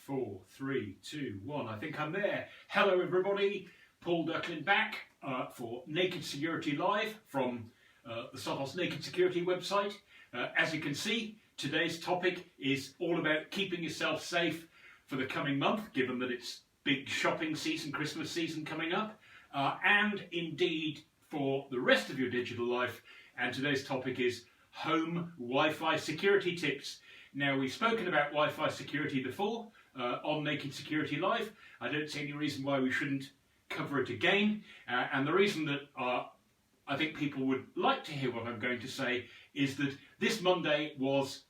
4, 3, 2, 1. I think I'm there. Hello everybody, Paul Durklin back for Naked Security Live from the Sophos Naked Security website. As you can see, today's topic is all about keeping yourself safe for the coming month, given that it's big shopping season, Christmas season coming up, and indeed for the rest of your digital life. And today's topic is home Wi-Fi security tips. Now, we've spoken about Wi-Fi security before on Naked Security Live. I don't see any reason why we shouldn't cover it again. And the reason that I think people would like to hear what I'm going to say is that this Monday was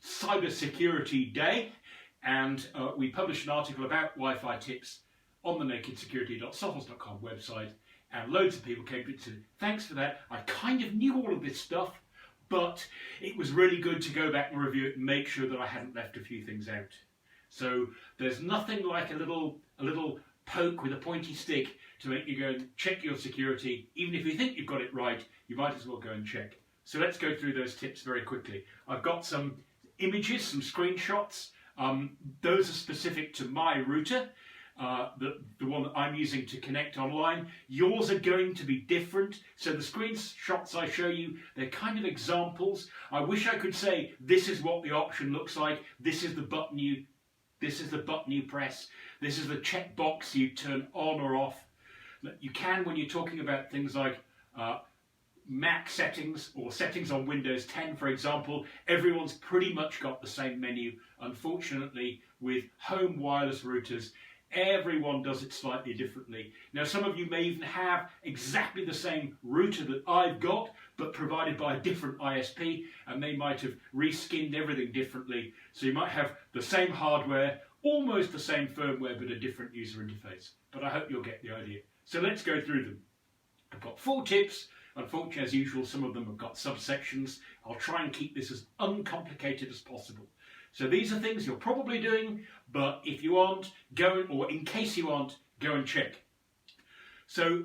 Cyber Security Day, and we published an article about Wi-Fi tips on the nakedsecurity.sophos.com website, and loads of people came to it and said, thanks for that. I kind of knew all of this stuff, but it was really good to go back and review it and make sure that I hadn't left a few things out. So there's nothing like a little poke with a pointy stick to make you go and check your security. Even if you think you've got it right, you might as well go and check. So let's go through those tips very quickly. I've got some images, some screenshots. Those are specific to my router, the one that I'm using to connect online. Yours are going to be different. So the screenshots I show you, they're kind of examples. I wish I could say this is what the option looks like. This is the button you press. This is the checkbox you turn on or off. You can, when you're talking about things like Mac settings or settings on Windows 10, for example, everyone's pretty much got the same menu. Unfortunately, with home wireless routers, everyone does it slightly differently. Now, some of you may even have exactly the same router that I've got, but provided by a different ISP, and they might have reskinned everything differently. So you might have the same hardware, almost the same firmware, but a different user interface. But I hope you'll get the idea. So let's go through them. I've got 4 tips. Unfortunately, as usual, some of them have got subsections. I'll try and keep this as uncomplicated as possible. So these are things you're probably doing, but if you aren't, or in case you aren't, go and check. So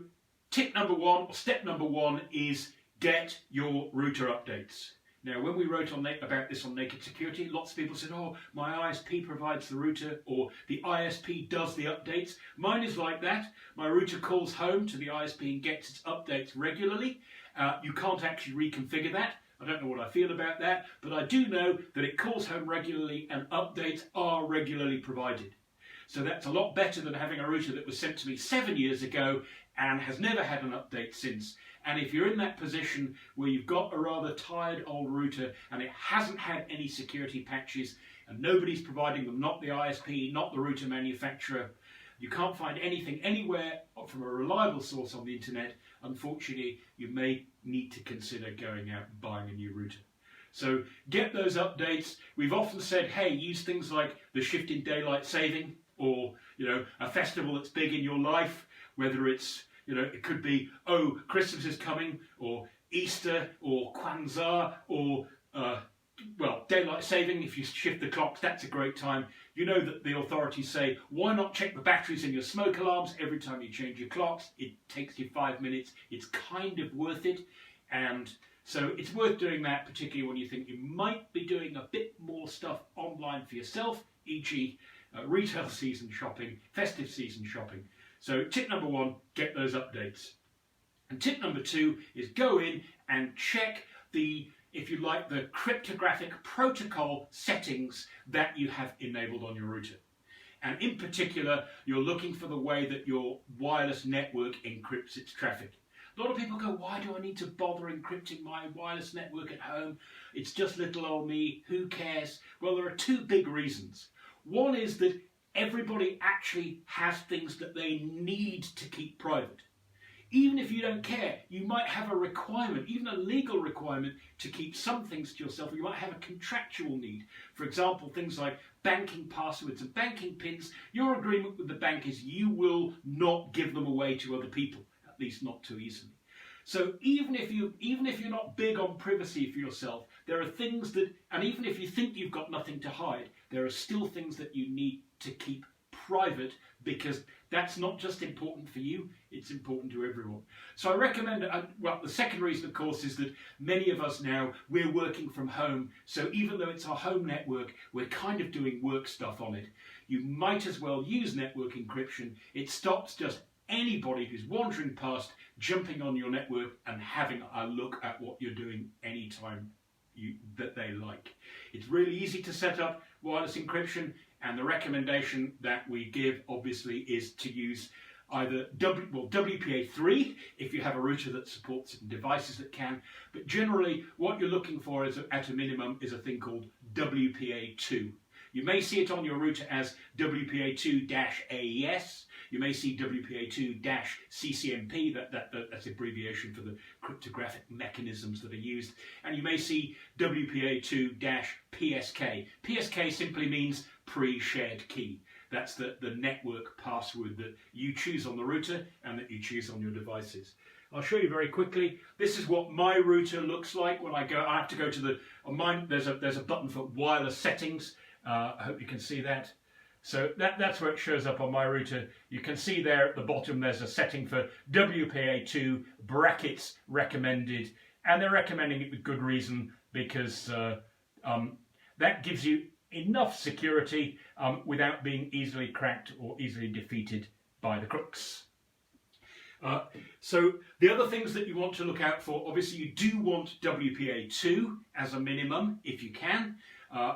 tip number 1, or step number 1 is get your router updates. Now, when we wrote about this on Naked Security, lots of people said, oh, my ISP provides the router, or the ISP does the updates. Mine is like that. My router calls home to the ISP and gets its updates regularly. You can't actually reconfigure that. I don't know what I feel about that, but I do know that it calls home regularly and updates are regularly provided. So that's a lot better than having a router that was sent to me 7 years ago and has never had an update since. And if you're in that position where you've got a rather tired old router and it hasn't had any security patches and nobody's providing them, not the ISP, not the router manufacturer, you can't find anything anywhere from a reliable source on the internet, unfortunately, you may need to consider going out and buying a new router. So get those updates. We've often said, hey, use things like the shift in daylight saving, or a festival that's big in your life, whether it's it could be, oh, Christmas is coming, or Easter, or Kwanzaa, or daylight saving. If you shift the clocks, that's a great time. You know that the authorities say, why not check the batteries in your smoke alarms every time you change your clocks? It takes you 5 minutes. It's kind of worth it. And so it's worth doing that, particularly when you think you might be doing a bit more stuff online for yourself, e.g. Retail season shopping, festive season shopping. So tip number 1, get those updates. And tip number 2 is go in and check if you like, the cryptographic protocol settings that you have enabled on your router. And in particular, you're looking for the way that your wireless network encrypts its traffic. A lot of people go, why do I need to bother encrypting my wireless network at home? It's just little old me, who cares? Well, there are 2 big reasons. One is that everybody actually has things that they need to keep private. Even if you don't care, you might have a requirement, even a legal requirement, to keep some things to yourself, or you might have a contractual need. For example, things like banking passwords and banking pins. Your agreement with the bank is you will not give them away to other people, at least not too easily. So even if you're not big on privacy for yourself, there are things that, and even if you think you've got nothing to hide, there are still things that you need to keep private, because that's not just important for you, it's important to everyone. So I recommend, well, the second reason, of course, is that many of us now, we're working from home. So even though it's our home network, we're kind of doing work stuff on it. You might as well use network encryption. It stops just anybody who's wandering past, jumping on your network and having a look at what you're doing anytime that they like. It's really easy to set up wireless encryption, and the recommendation that we give obviously is to use either WPA3 if you have a router that supports devices that can, but generally what you're looking for is at a minimum is a thing called WPA2. You may see it on your router as WPA2-AES. You may see WPA2-CCMP, that's abbreviation for the cryptographic mechanisms that are used. And you may see WPA2-PSK. PSK simply means pre-shared key. That's the network password that you choose on the router and that you choose on your devices. I'll show you very quickly. This is what my router looks like when I go. I have to go to the, on mine, there's a button for wireless settings. I hope you can see that. So that's where it shows up on my router. You can see there at the bottom there's a setting for WPA2 brackets recommended, and they're recommending it with good reason, because that gives you enough security without being easily cracked or easily defeated by the crooks. So the other things that you want to look out for, obviously you do want WPA2 as a minimum if you can.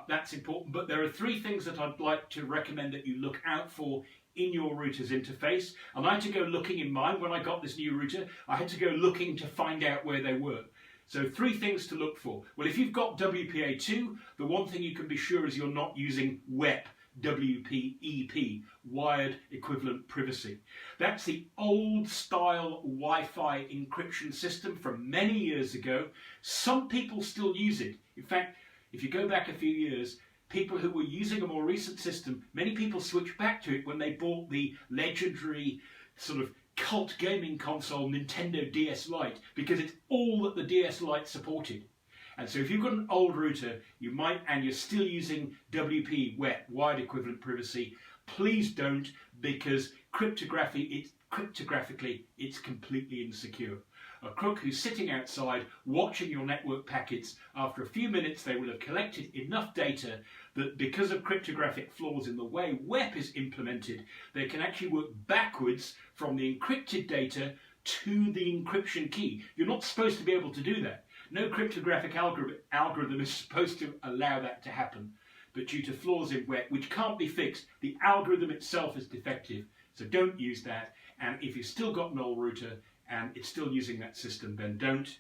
That's important, but there are three things that I'd like to recommend that you look out for in your router's interface. And I had to go looking in mine. When I got this new router, I had to go looking to find out where they were. So three things to look for. Well, if you've got WPA2, the one thing you can be sure is you're not using WEP, WPEP, Wired Equivalent Privacy. That's the old style Wi-Fi encryption system from many years ago. Some people still use it. In fact, if you go back a few years, people who were using a more recent system, many people switched back to it when they bought the legendary sort of cult gaming console Nintendo DS Lite, because it's all that the DS Lite supported. And so if you've got an old router, you might, and you're still using WP, WEP, Wired Equivalent Privacy, please don't, because cryptographically it's completely insecure. A crook who's sitting outside watching your network packets, after a few minutes they will have collected enough data that because of cryptographic flaws in the way WEP is implemented, they can actually work backwards from the encrypted data to the encryption key. You're not supposed to be able to do that. No cryptographic algorithm is supposed to allow that to happen. But due to flaws in WEP, which can't be fixed, the algorithm itself is defective. So don't use that. And if you've still got an old router and it's still using that system, then don't.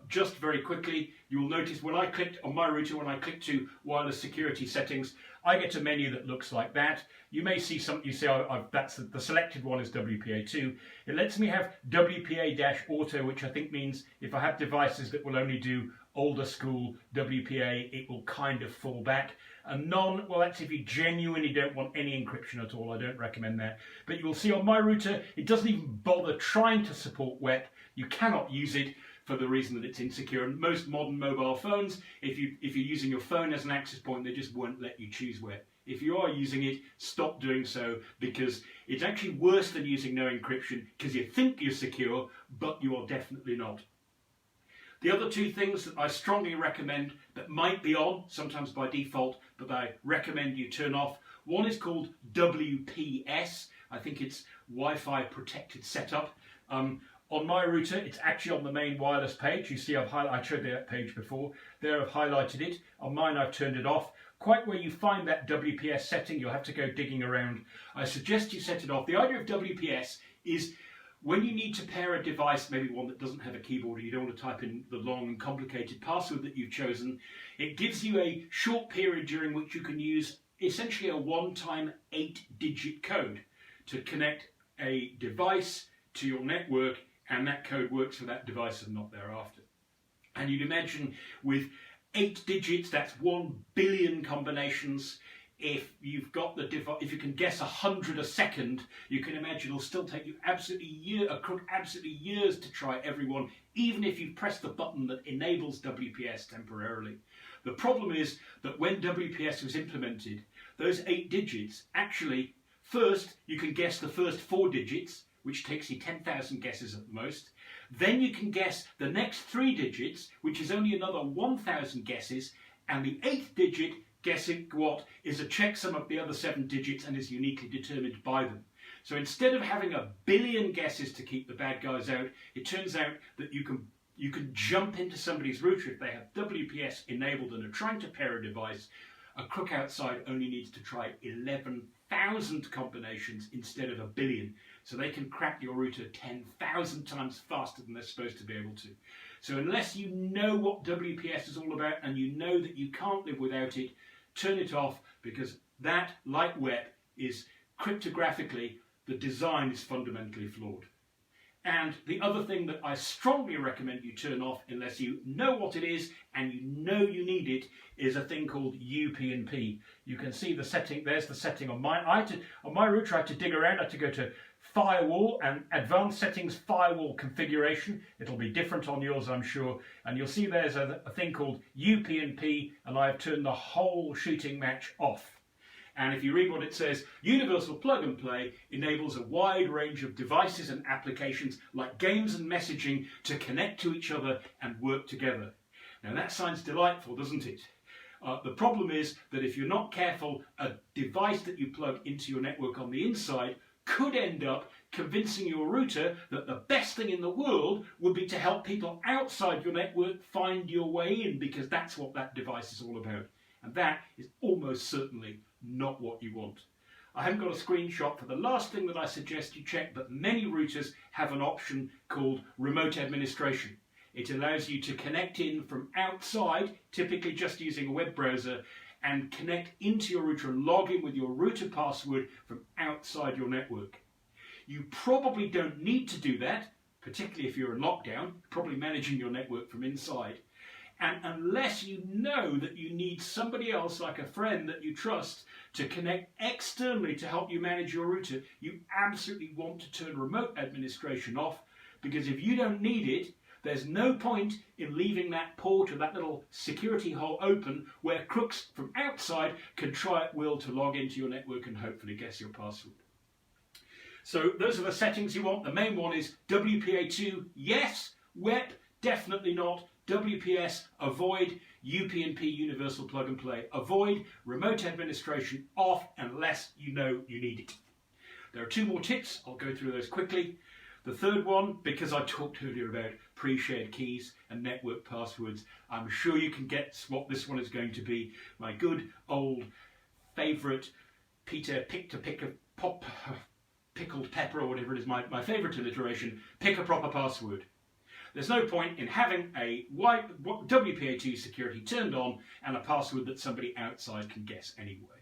Just very quickly, you'll notice when I clicked on my router, when I click to wireless security settings, I get a menu that looks like that. You may see something, you see that's the selected one is WPA2. It lets me have WPA-Auto, which I think means if I have devices that will only do older school WPA, it will kind of fall back. And none, well, that's if you genuinely don't want any encryption at all. I don't recommend that. But you will see on my router, it doesn't even bother trying to support WEP. You cannot use it for the reason that it's insecure. And most modern mobile phones, if you're using your phone as an access point, they just won't let you choose WEP. If you are using it, stop doing so, because it's actually worse than using no encryption, because you think you're secure, but you are definitely not. The other two things that I strongly recommend that might be on, sometimes by default, but I recommend you turn off. One is called WPS. I think it's Wi-Fi Protected Setup. On my router, it's actually on the main wireless page. You see, I showed that page before. There I've highlighted it. On mine, I've turned it off. Quite where you find that WPS setting, you'll have to go digging around. I suggest you set it off. The idea of WPS is when you need to pair a device, maybe one that doesn't have a keyboard, or you don't want to type in the long and complicated password that you've chosen, it gives you a short period during which you can use essentially a one-time 8-digit code to connect a device to your network, and that code works for that device and not thereafter. And you'd imagine with 8 digits, that's 1 billion combinations. If you've got the device, if you can guess 100 a second, you can imagine it'll still take you absolutely years to try everyone, even if you press the button that enables WPS temporarily. The problem is that when WPS was implemented, those 8 digits actually First, you can guess the first 4 digits, which takes you 10,000 guesses at the most. Then you can guess the next 3 digits, which is only another 1,000 guesses. And the 8th digit, guessing what, is a checksum of the other 7 digits and is uniquely determined by them. So instead of having 1 billion guesses to keep the bad guys out, it turns out that you can jump into somebody's router if they have WPS enabled and are trying to pair a device. A crook outside only needs to try 11,000 combinations instead of 1 billion. So they can crack your router 10,000 times faster than they're supposed to be able to. So unless you know what WPS is all about and you know that you can't live without it, turn it off, because that, like WEP, is cryptographically, the design is fundamentally flawed. And the other thing that I strongly recommend you turn off, unless you know what it is and you know you need it, is a thing called UPNP. You can see the setting, there's the setting on mine. On my router I had to dig around, I had to go to Firewall and Advanced Settings Firewall Configuration. It'll be different on yours, I'm sure. And you'll see there's a thing called UPNP, and I have turned the whole shooting match off. And if you read what it says, Universal Plug and Play enables a wide range of devices and applications like games and messaging to connect to each other and work together. Now that sounds delightful, doesn't it? The problem is that if you're not careful, a device that you plug into your network on the inside could end up convincing your router that the best thing in the world would be to help people outside your network find your way in, because that's what that device is all about. And that is almost certainly not what you want. I haven't got a screenshot for the last thing that I suggest you check, but many routers have an option called remote administration. It allows you to connect in from outside, typically just using a web browser, and connect into your router and log in with your router password from outside your network. You probably don't need to do that, particularly if you're in lockdown, probably managing your network from inside. And unless you know that you need somebody else, like a friend that you trust, to connect externally to help you manage your router, you absolutely want to turn remote administration off, because if you don't need it, there's no point in leaving that port or that little security hole open where crooks from outside can try at will to log into your network and hopefully guess your password. So those are the settings you want. The main one is WPA2, yes. WEP, definitely not. WPS, avoid. UPnP, Universal Plug and Play, avoid. Remote administration, off, unless you know you need it. There are 2 more tips. I'll go through those quickly. The third one, because I talked earlier about pre-shared keys and network passwords, I'm sure you can guess what this one is going to be. My good old favourite Peter pickled pepper, or whatever it is, my favourite alliteration, pick a proper password. There's no point in having a WPA2 security turned on and a password that somebody outside can guess anyway.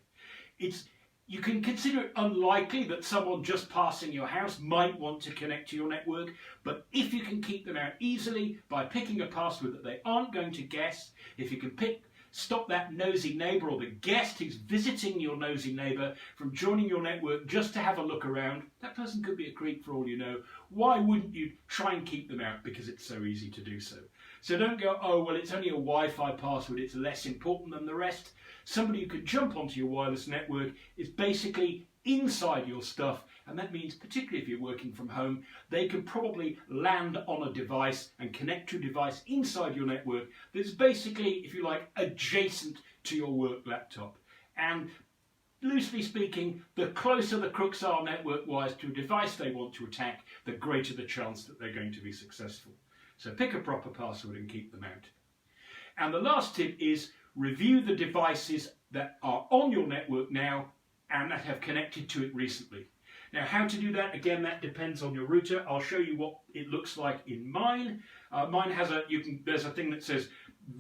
You can consider it unlikely that someone just passing your house might want to connect to your network, but if you can keep them out easily by picking a password that they aren't going to guess, if you can stop that nosy neighbour or the guest who's visiting your nosy neighbour from joining your network just to have a look around, that person could be a creep for all you know. Why wouldn't you try and keep them out? Because it's so easy to do so. So don't go, oh, well, it's only a Wi-Fi password, it's less important than the rest. Somebody who could jump onto your wireless network is basically inside your stuff, and that means, particularly if you're working from home, they can probably land on a device and connect to a device inside your network that's basically, if you like, adjacent to your work laptop. And loosely speaking, the closer the crooks are network-wise to a device they want to attack, the greater the chance that they're going to be successful. So pick a proper password and keep them out. And the last tip is review the devices that are on your network now and that have connected to it recently. Now, how to do that? Again, that depends on your router. I'll show you what it looks like in mine. Mine has there's a thing that says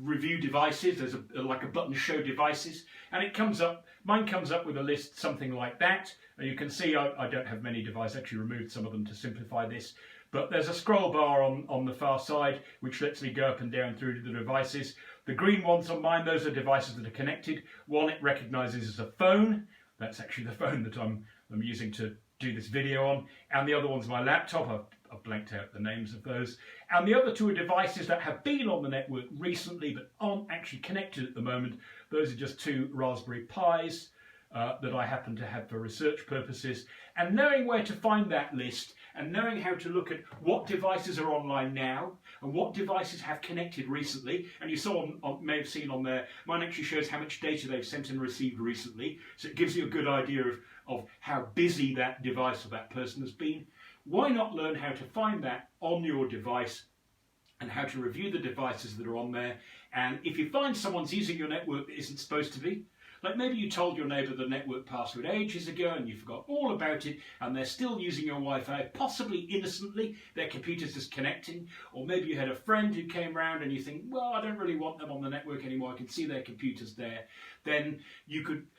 review devices. There's like a button show devices, and it comes up. Mine comes up with a list something like that. You can see I don't have many devices. I actually removed some of them to simplify this. But there's a scroll bar on the far side which lets me go up and down through to the devices. The green ones on mine, those are devices that are connected. One it recognises as a phone. That's actually the phone that I'm using to do this video on. And the other one's my laptop. I've blanked out the names of those. And the other 2 are devices that have been on the network recently but aren't actually connected at the moment. Those are just 2 Raspberry Pis. that I happen to have for research purposes, and knowing where to find that list and knowing how to look at what devices are online now and what devices have connected recently. And you may have seen on there, mine actually shows how much data they've sent and received recently, so it gives you a good idea of how busy that device or that person has been. Why not learn how to find that on your device and how to review the devices that are on there? And if you find someone's using your network that isn't supposed to be, like maybe you told your neighbour the network password ages ago and you forgot all about it and they're still using your Wi-Fi, possibly innocently, their computer's just connecting, or maybe you had a friend who came round and you think, well, I don't really want them on the network anymore, I can see their computer's there, then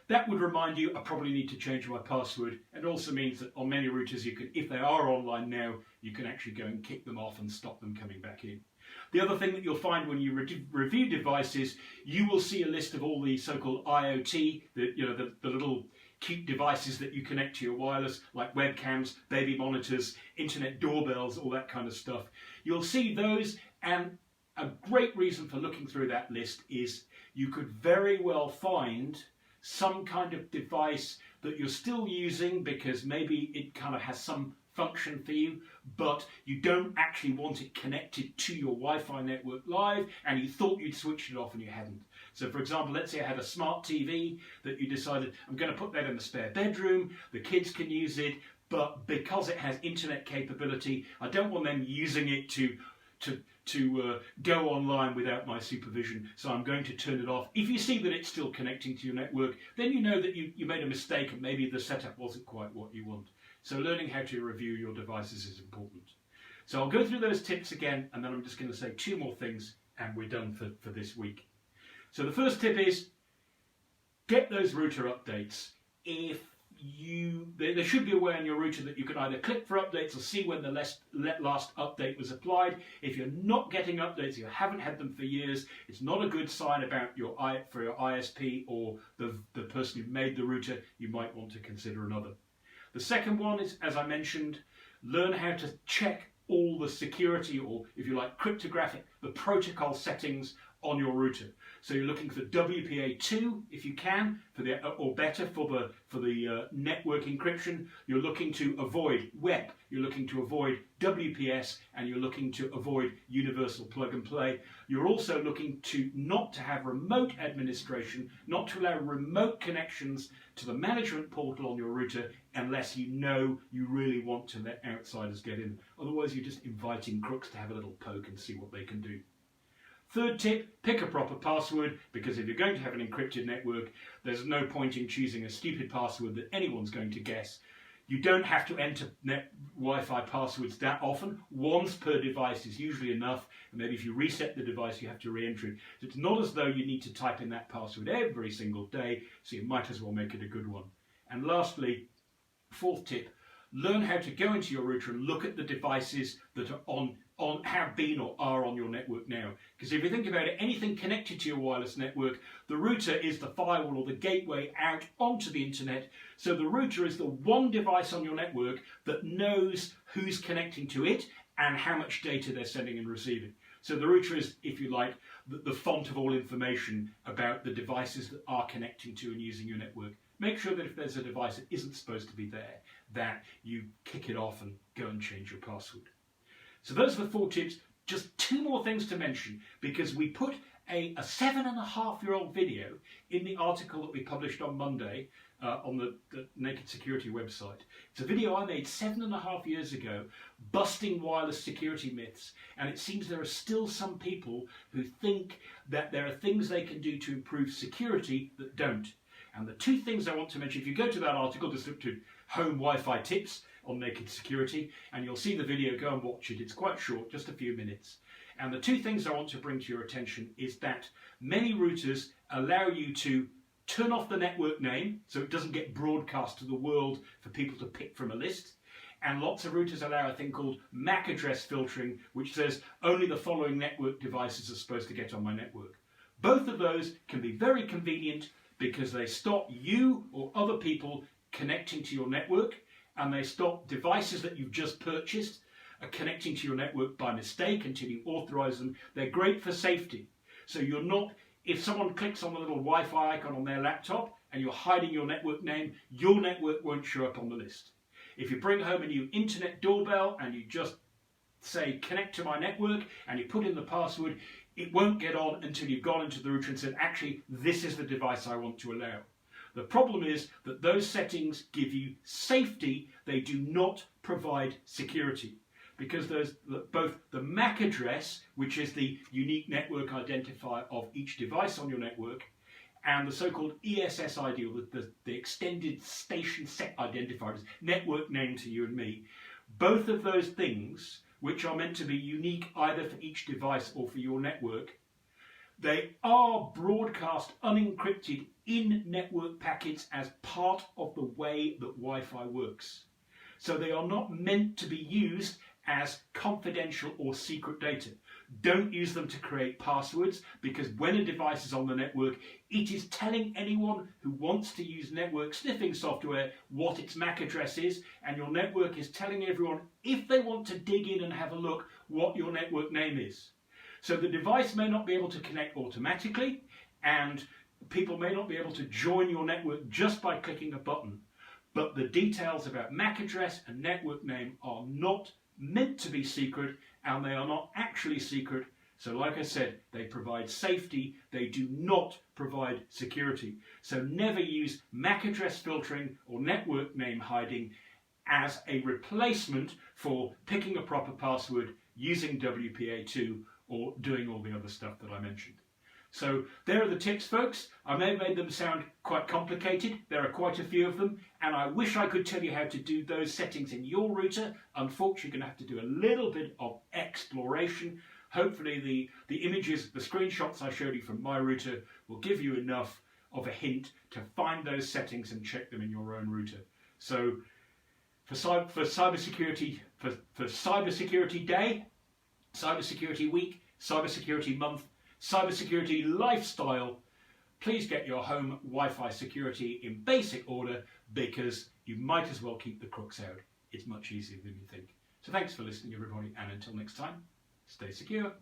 that would remind you, I probably need to change my password. It also means that on many routers, you can, if they are online now, you can actually go and kick them off and stop them coming back in. The other thing that you'll find when you review devices, you will see a list of all the so-called IoT, the little cute devices that you connect to your wireless, like webcams, baby monitors, internet doorbells, all that kind of stuff. You'll see those, and a great reason for looking through that list is you could very well find some kind of device that you're still using because maybe it kind of has some function for you, but you don't actually want it connected to your Wi-Fi network live, and you thought you'd switched it off and you hadn't. So for example, let's say I had a smart TV that you decided, I'm going to put that in the spare bedroom, the kids can use it, but because it has internet capability, I don't want them using it to go online without my supervision, so I'm going to turn it off. If you see that it's still connecting to your network, then you know that you made a mistake and maybe the setup wasn't quite what you want. So learning how to review your devices is important. So I'll go through those tips again, and then I'm just going to say 2 more things and we're done for this week. So the first tip is get those router updates. There should be a way on your router that you can either click for updates or see when the last update was applied. If you're not getting updates, you haven't had them for years, it's not a good sign about for your ISP or the person who made the router. You might want to consider another. The second one is, as I mentioned, learn how to check all the security, or if you like cryptographic, the protocol settings on your router. So you're looking for WPA 2 if you can, or better for the network encryption. You're looking to avoid WEP, you're looking to avoid WPS, and you're looking to avoid universal plug and play. You're also looking not to have remote administration, not to allow remote connections to the management portal on your router unless you know you really want to let outsiders get in. Otherwise you're just inviting crooks to have a little poke and see what they can do. Third tip, pick a proper password, because if you're going to have an encrypted network, there's no point in choosing a stupid password that anyone's going to guess. You don't have to enter Wi-Fi passwords that often. Once per device is usually enough, and maybe if you reset the device you have to re-enter it. So it's not as though you need to type in that password every single day, so you might as well make it a good one. And lastly, fourth tip, learn how to go into your router and look at the devices that are have been or are on your network now. Because if you think about it, anything connected to your wireless network, the router is the firewall or the gateway out onto the internet. So the router is the one device on your network that knows who's connecting to it and how much data they're sending and receiving. So the router is, if you like, the font of all information about the devices that are connecting to and using your network. Make sure that if there's a device that isn't supposed to be there, that you kick it off and go and change your password. So those are the 4 tips. Just 2 more things to mention, because we put a 7.5-year-old video in the article that we published on Monday on the Naked Security website. It's a video I made 7.5 years ago, busting wireless security myths, and it seems there are still some people who think that there are things they can do to improve security that don't. And the 2 things I want to mention, if you go to that article, just look to Home Wi-Fi Tips on Naked Security, and you'll see the video, go and watch it. It's quite short, just a few minutes. And the 2 things I want to bring to your attention is that many routers allow you to turn off the network name so it doesn't get broadcast to the world for people to pick from a list. And lots of routers allow a thing called MAC address filtering, which says only the following network devices are supposed to get on my network. Both of those can be very convenient because they stop you or other people connecting to your network, and they stop devices that you've just purchased connecting to your network by mistake until you authorize them. They're great for safety. So you're not, if someone clicks on the little Wi-Fi icon on their laptop and you're hiding your network name, your network won't show up on the list. If you bring home a new internet doorbell and you just say connect to my network and you put in the password, it won't get on until you've gone into the router and said, actually, this is the device I want to allow. The problem is that those settings give you safety, they do not provide security. Because both the MAC address, which is the unique network identifier of each device on your network, and the so-called ESSID, or the extended station set identifier, network name to you and me, both of those things, which are meant to be unique either for each device or for your network, they are broadcast unencrypted in network packets as part of the way that Wi-Fi works. So they are not meant to be used as confidential or secret data. Don't use them to create passwords, because when a device is on the network, it is telling anyone who wants to use network sniffing software what its MAC address is, and your network is telling everyone, if they want to dig in and have a look, what your network name is. So the device may not be able to connect automatically, and people may not be able to join your network just by clicking a button, but the details about MAC address and network name are not meant to be secret, and they are not actually secret. So like I said, they provide safety, they do not provide security. So never use MAC address filtering or network name hiding as a replacement for picking a proper password, using WPA2, or doing all the other stuff that I mentioned. So there are the tips, folks. I may have made them sound quite complicated. There are quite a few of them, and I wish I could tell you how to do those settings in your router. Unfortunately, you're going to have to do a little bit of exploration. Hopefully the images, the screenshots I showed you from my router will give you enough of a hint to find those settings and check them in your own router. So for cybersecurity day, cybersecurity week, cybersecurity month, cybersecurity lifestyle, please get your home Wi-Fi security in basic order, because you might as well keep the crooks out. It's much easier than you think. So thanks for listening, everybody, and until next time, stay secure.